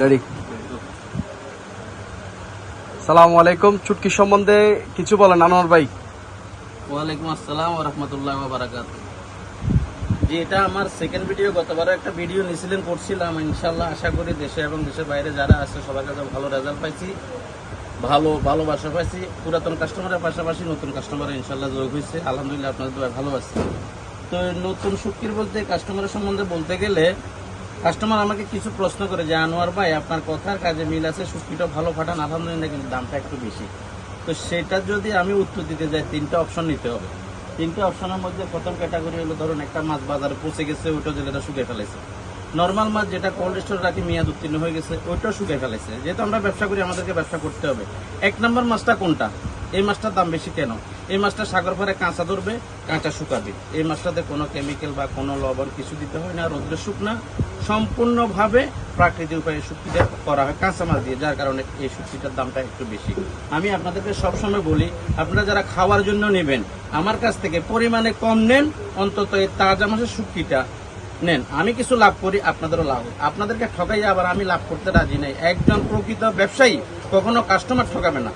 Ready. সালামু আলাইকুম। চুটকি সম্বন্ধে কিছু বলেন আনোয়ার ভাই। ওয়ালাইকুম আসসালাম ওয়া রাহমাতুল্লাহি ওয়া বারাকাতুহু। যে এটা আমার সেকেন্ড ভিডিও, গতবারও একটা ভিডিও নিছিলেন করছিলাম। ইনশাআল্লাহ আশা করি দেশে এবং দেশের বাইরে যারা আছে সবার কাছে ভালো রেজাল্ট পাইছি, ভালোবাসা পাইছি। পুরাতন কাস্টমারের পাশাপাশি নতুন কাস্টমার ইনশাআল্লাহ যোগ হয়েছে। আলহামদুলিল্লাহ আপনাদের দোয়া ভালো আছে। তো নতুন শুটকির বলতে কাস্টমারের সম্বন্ধে বলতে গেলে, কাস্টমার আমাকে কিছু প্রশ্ন করে যে আনোয়ার ভাই আপনার কথার কাজে মিল আছে, শুটকিটা ভালো ফাটান, আলহামদুলিল্লাহ, কিন্তু দামটা একটু বেশি। তো সেটা যদি আমি উত্তর দিতে যাই, তিনটা অপশন নিতে হবে। তিনটে অপশনের মধ্যে প্রথম ক্যাটাগরি হলো, ধরুন একটা মাছ বাজারে পচে গেছে, ওইটা জেলেটা শুকিয়ে ফেলেছে। নর্মাল মাছ যেটা কোল্ড স্টোরে রাখি মেয়াদ উত্তীর্ণ হয়ে গেছে, ওইটাও শুকিয়ে ফেলেছে। যেহেতু আমরা ব্যবসা করি, আমাদেরকে ব্যবসা করতে হবে। এক নম্বর মাছটা কোনটা? এই মাছটার দাম বেশি কেন? এই মাছটা সাগর পাড়ে কাঁচা ধরবে, কাঁচা শুকাবে। এই মাছটাতে কোনো কেমিক্যাল বা কোনো লবণ কিছু দিতে হয় না, রৌদ্রে শুকনা, সম্পূর্ণভাবে প্রাকৃতিক উপায়ে শুক্তিটা করা হয় কাঁচা মাছ দিয়ে, যার কারণে এই শুক্তিটার দামটা একটু বেশি। আমি আপনাদেরকে সবসময় বলি, আপনারা যারা খাওয়ার জন্য নেবেন আমার কাছ থেকে পরিমাণে কম নেন, অন্তত এই তাজা মাছের শুক্তিটা নেন। আমি কিছু লাভ করি, আপনাদেরও লাভ হয়। আপনাদেরকে ঠকাইয়া আবার আমি লাভ করতে রাজি নাই। একজন প্রকৃত ব্যবসায়ী কখনো কাস্টমার ঠকাবে না।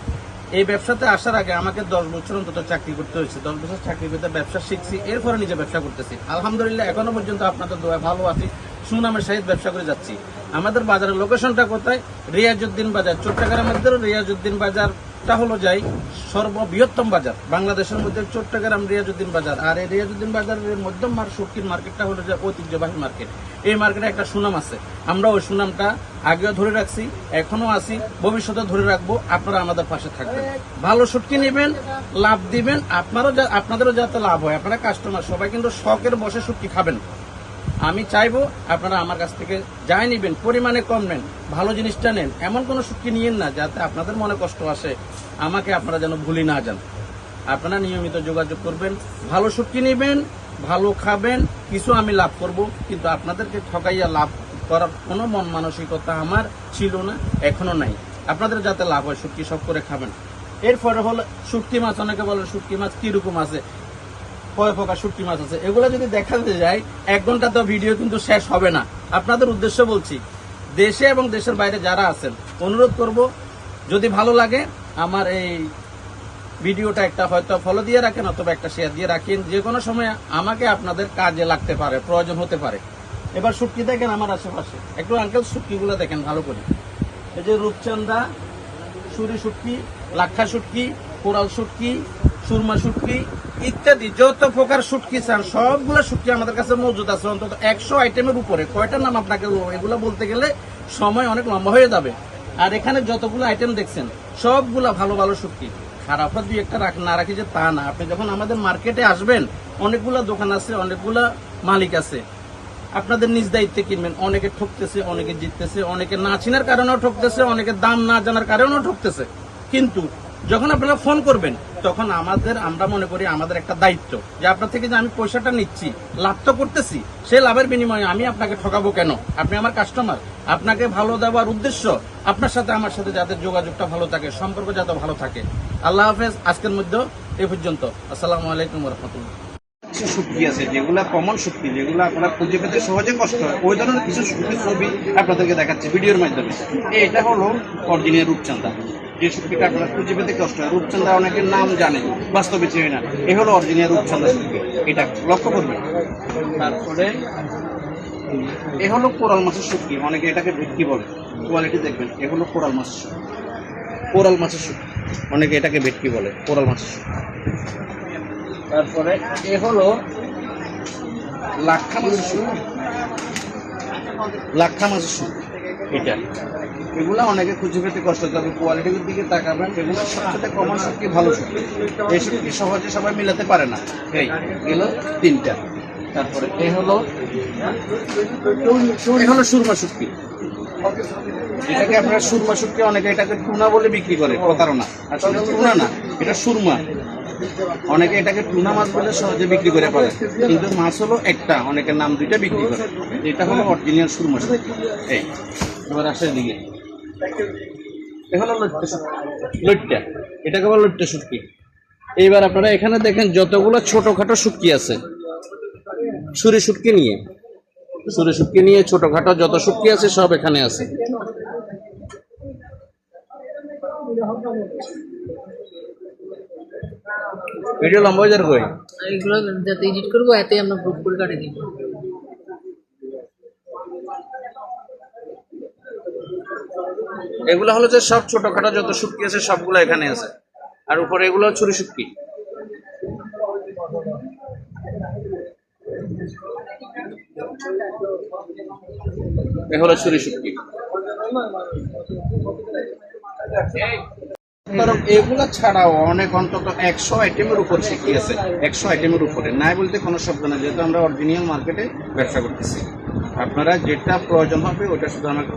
এই ব্যবসাতে আসার আগে আমাকে 10 বছর অন্তত চাকরি করতে হয়েছে। 10 বছর চাকরি করতে ব্যবসা শিখছি, এরপরে নিজে ব্যবসা করতেছি। আলহামদুলিল্লাহ এখনো পর্যন্ত আপনাদের দোয়া ভালো আছি, সুনামের সহিত ব্যবসা করে যাচ্ছি। আমাদের বাজারের লোকেশনটা কোথায়? রিয়াজউদ্দিন বাজার। চট্টগ্রামের মধ্যে রিয়াজউদ্দিন বাজারটা হলো যাই সর্ববৃহত্তম বাজার বাংলাদেশের মধ্যে, চট্টগ্রাম রিয়াজউদ্দিন বাজার। আর এই রিয়াজউদ্দিন বাজারের মধ্যম শুটকির মার্কেটটা হলো যে ঐতিহ্যবাহী মার্কেট। এই মার্কেটে একটা সুনাম আছে, আমরা ওই সুনামটা আগেও ধরে রাখছি, এখনো আছি, ভবিষ্যতে ধরে রাখবো। আপনারা আমাদের পাশে থাকবেন, ভালো শুটকি নেবেন, লাভ দিবেন, আপনাদেরও যাতে লাভ হয়। আপনারা কাস্টমার সবাই কিন্তু শখের বসে শুটকি খাবেন। আমি চাইবো আপনারা আমার কাছ থেকে যাই নিবেন পরিমাণে কম নেন, ভালো জিনিসটা নেন। এমন কোনো শুটকি নিয়েন না যাতে আপনাদের মনে কষ্ট আসে, আমাকে আপনারা যেন ভুলে না যান। আপনারা নিয়মিত যোগাযোগ করবেন, ভালো শুটকি নেবেন, ভালো খাবেন, কিছু আমি লাভ করব। কিন্তু আপনাদেরকে ঠকাইয়া লাভ করার কোনো মন মানসিকতা আমার ছিল না, এখনো নাই। আপনাদের যাতে লাভ হয়, শুটকি সব করে খাবেন। এরপরে হলো শুটকি মাছ। অনেকে বলেন শুটকি মাছ কিরকম আছে, কয় প্রকার শুটকি মাছ আছে, এগুলো যদি দেখাতে যায় 1 ঘন্টা তো ভিডিও কিন্তু শেষ হবে না। আপনাদের উদ্দেশ্য বলছি, দেশে এবং দেশের বাইরে যারা আছেন, অনুরোধ করব, যদি ভালো লাগে আমার এই ভিডিওটা একটা হয়তো ফলো দিয়ে রাখেন অথবা একটা শেয়ার দিয়ে রাখেন। যে কোনো সময় আমাকে আপনাদের কাজে লাগতে পারে, প্রয়োজন হতে পারে। এবার শুটকি দেখেন আমার আশেপাশে, একটু আঙ্কেল শুটকিগুলো দেখেন ভালো করে। এই যে রূপচান্দা, সুরি শুটকি, লাক্ষা শুটকি, কোরাল শুটকি, সুরমা শুটকি ইত্যাদি যত প্রকার শুটকি চান সবগুলো শুটকি আমাদের কাছে মজুদ আছে। অন্তত 100 আইটেমের উপরে। কয়টার নাম আপনাকে এগুলো বলতে গেলে সময় অনেক লম্বা হয়ে যাবে। আর এখানে যতগুলো আইটেম দেখছেন সবগুলা ভালো ভালো শুটকি। খারাপ দুই একটা না রাখি যে তা না। আপনি যখন আমাদের মার্কেটে আসবেন, অনেকগুলা দোকান আছে, অনেকগুলা মালিক আছে, আপনাদের নিজ দায়িত্বে কিনবেন। অনেকে ঠকতেছে, অনেকে জিততেছে, অনেকে না চিনার কারণেও ঠকতেছে, অনেকে দাম না জানার কারণেও ঠকতেছে। কিন্তু যখন আপনারা ফোন করবেন তখন আমরা মনে করি আমাদের একটা দায়িত্ব যে আপনার থেকে যে আমি পয়সাটা নিচ্ছি, লাভ তো করতেছি, সেই লাভের বিনিময়ে আমি আপনাকে ঠকাবো কেন? আপনি আমার কাস্টমার, আপনাকে ভালো দেওয়ার উদ্দেশ্য আপনার সাথে আমার সাথে যাদের যোগাযোগটা ভালো থাকে, সম্পর্ক যাতে ভালো থাকে। আল্লাহ হাফেজ। আজকের মধ্যে এ পর্যন্ত। আসসালামু আলাইকুম ওয়া রাহমাতুল্লাহ। কিছু শুটকি আছে যেগুলো কমন শুটকি, যেগুলো আপনারা খুঁজে পেতে সহজে কষ্ট হয়, ওই ধরনের কিছু শুটকির ছবি আপনাদেরকে দেখাচ্ছি ভিডিওর মাধ্যমে। এটা হলো অরিজিনাল রূপচাঁদা, যে শুটকিটা আপনারা খুঁজে পেতে কষ্ট হয়। রূপচাঁদা অনেকের নাম জানে, বাস্তবে চেয়ে না। এ হলো অরিজিনাল রূপচাঁদা শুটকি, এটা লক্ষ্য করবেন। তারপরে এ হলো কোরাল মাছের শুটকি, অনেকে এটাকে ভেটকি বলে। কোয়ালিটি দেখবেন, এ হলো কোরাল মাছের শুটকি, কোরাল মাছের শুটকি, অনেকে এটাকে ভেটকি বলে, কোরাল মাছের শুটকি। তারপরে এ হলো লাক্ষা মাছের শুটকি, লাক্ষা মাছের শুটকি এটা। এগুলো অনেকে খুঁজে পেতে কষ্ট, তবে কোয়ালিটির দিকে তাকাবেন, এগুলো সবচেয়ে কমন শুটকি, ভালো শুটকি। এই শুটকি সহজে সবাই মিলাতে পারে না। এই এগুলো 3টা। তারপরে এ হলো সুরমা শুটকি, এটাকে আপনারা সুরমা শুটকি, অনেকে এটাকে টুনা বলে বিক্রি করে, প্রতারণা। আসলে টুনা না, এটা সুরমা। অনেকে এটাকে টুনা মাছ বলে সহজে বিক্রি করে পারে, কিন্তু মাছ হলো একটা, অনেকের নাম 2টা বিক্রি করে। এটা হলো অরিজিনাল সুরমা শুটকি। এই এবার আসে দিকে, এ হলো লইট্টা, এটাকে বলে লইট্টা শুটকি। এইবার আপনারা এখানে দেখেন যতগুলো ছোটখাটো শুটকি আছে, ছুরি শুটকি নিয়ে ছুরি শুটকি নিয়ে ছোটখাটো যত শুটকি আছে সব এখানে আছে। ভিডিও লম্বা হয়ে যাবে কই? এগুলো যাতে এডিট করবো এতে আমরা গ্রুপ করে কাটে দিব। এগুলো হলো যে সব ছোটখাটো যত শুটকি আছে সবগুলো এখানে আছে, আর উপরে এগুলো ছুরি শুটকি। এ হলো ছুরি শুটকি। এগুলো ছাড়াও অনেক অন্তত 100 আইটেমের উপর শুটকি আছে, 100 আইটেমের উপরে। নাই বলতে কোনো শব্দ না, যেহেতু আমরা অরিজিনাল মার্কেটে ব্যবসা করতেছি। আপনারা যেটা প্রয়োজন হবে ওটা শুধু আমাকে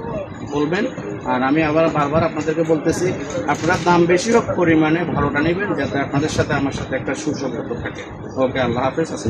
বলবেন। আর আমি আবার বারবার আপনাদেরকে বলতেছি, আপনারা দাম বেশি হোক পরিমাণে ভালোটা নেবেন, যাতে আপনাদের সাথে আমার সাথে একটা সুসম্পর্ক থাকে। ওকে, আল্লাহ হাফেজ। আছে